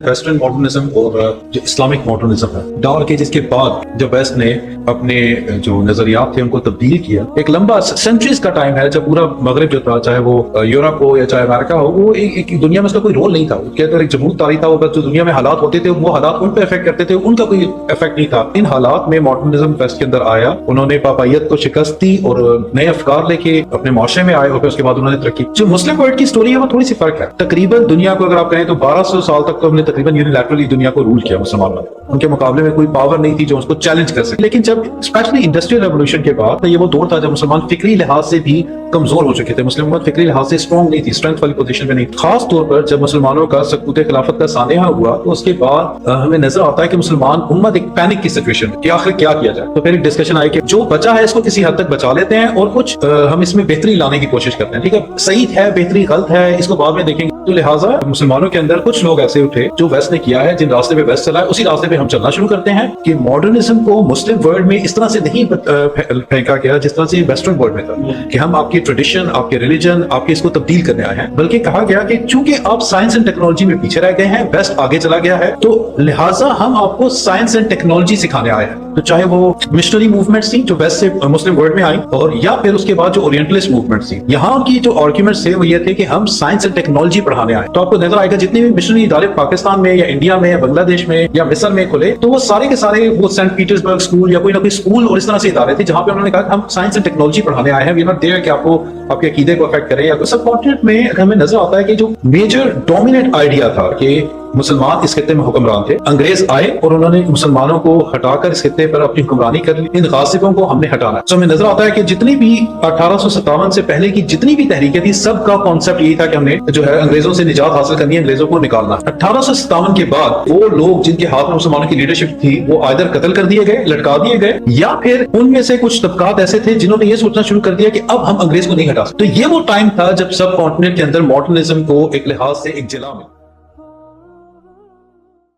Western modernism और जो Islamic modernism है डाल के, जिसके बाद जब वेस्ट ने अपने जो नजरियात थे उनको तब्दील किया, एक लंबा सेंचुरीज का टाइम है जब पूरा मगरब जो था, चाहे वो यूरोप हो या चाहे अमेरिका हो, वो एक दुनिया में उसका कोई रोल नहीं था। उसके अंदर एक जमहूर तारीख था, वो बस जो दुनिया में हालात होते थे वो हालात उन पे इफेक्ट करते थे, उनका कोई इफेक्ट नहीं था। इन हालात में मॉडर्निज्म वेस्ट के अंदर आया, उन्होंने पापायत को शिकस्त दी और नए अफकार लेके अपने माशरे में आए और फिर उसके बाद उन्होंने तरक्की। जो मुस्लिम वर्ल्ड की स्टोरी है वो थोड़ी सी फर्क है। तकरीबन दुनिया को अगर आप कहें तो 1200 साल तक तो हमने तकरीबन यूनिलैटरली दुनिया को रूल किया मुसलमानों ने, उनके मुकाबले में कोई पावर नहीं थी जो उसको चैलेंज कर सके। लेकिन जब स्पेशली इंडस्ट्रियल रेवोल्यूशन के बाद, तो ये वो दौर था जब मुसलमान फिक्री लिहाज से भी कमजोर हो चुके थे, मुस्लिम उम्मत फिक्री लिहाज से स्ट्रॉन्ग नहीं थी, स्ट्रेंथ वाली पोजीशन में नहीं। खास तौर पर जब मुसलमानों का सकूत खिलाफत का सानिया हुआ तो उसके बाद हमें नजर आता है कि मुसलमान उम्मत एक पैनिक की सिचुएशन कि आखिर क्या किया जाए। तो फिर एक डिस्कशन आई कि जो बचा है इसको किसी हद तक बचा लेते हैं और कुछ हम इसमें बेहतरी लाने की कोशिश करते हैं। ठीक है, सही है, बेहतरी गलत है, इसको बाद में देखेंगे। तो लिहाजा मुसलमानों के अंदर कुछ लोग ऐसे उठे जो वेस्ट ने किया है, जिन रास्ते पे वेस्ट चला है उसी रास्ते पे हम चलना शुरू करते हैं कि मॉडर्निज्म को मुस्लिम वर्ल्ड में इस तरह से नहीं फेंका गया जिस तरह से वेस्टर्न वर्ल्ड में था कि हम आपकी ट्रेडिशन, आपके रिलीजन, आपके इसको तब्दील करने आए हैं। बल्कि कहा गया कि चूंकि आप साइंस एंड टेक्नोलॉजी में पीछे रह गए हैं, वेस्ट आगे चला गया है, तो लिहाजा हम आपको साइंस एंड टेक्नोलॉजी सिखाने आए हैं। तो चाहे वो मिशनरी मूवमेंट्स थी जो वेस्ट से मुस्लिम वर्ल्ड में आई, और या फिर उसके बाद जो ओरिएंटलिस्ट मूवमेंट्स थी, यहाँ की जो आर्ग्यूमेंट्स थे वो ये थे कि हम साइंस एंड टेक्नोलॉजी पढ़ाने आए। तो आपको नजर आएगा जितने भी मिशनरी इदारे पाकिस्तान में या इंडिया में या बांग्लादेश में या मिस्र में खुले, तो वो सारे के सारे वो सेंट पीटर्सबर्ग स्कूल या कोई ना कोई स्कूल और इस तरह से इदारे थे जहां पे उन्होंने कहा हम साइंस एंड टेक्नोलॉजी पढ़ाने आए हैं। वी आर नॉट देयर कि आपको आपके अकीदे को अफेक्ट करे या कोई। सब कॉन्टिनेंट में हमें नजर आता है कि जो मेजर डोमिनेंट आइडिया था कि मुसलमान इस खित्ते में हुक्मरान थे, अंग्रेज आए और उन्होंने मुसलमानों को हटाकर इस खित्ते पर अपनी हुक्मरानी कर ली। इन गासिबों को हमने हटाना है। तो हमें नजर आता है कि जितनी भी 1857 से पहले की जितनी भी तहरीकें थी, सबका कॉन्सेप्ट यही था कि हमने जो है अंग्रेजों से निजात हासिल करनी है, अंग्रेजों को निकालना। 1857 के बाद वो लोग जिनके हाथ में मुसलमानों की लीडरशिप थी वो आइदर कत्ल कर दिए गए, लटका दिए गए, या फिर उनमें से कुछ तबकात ऐसे थे जिन्होंने ये सोचना शुरू कर दिया कि अब हम अंग्रेज को नहीं हटा सकते। तो ये वो टाइम था जब सब कॉन्टिनेंट के अंदर मॉडर्निज्म को एक लिहाज से एक जिला में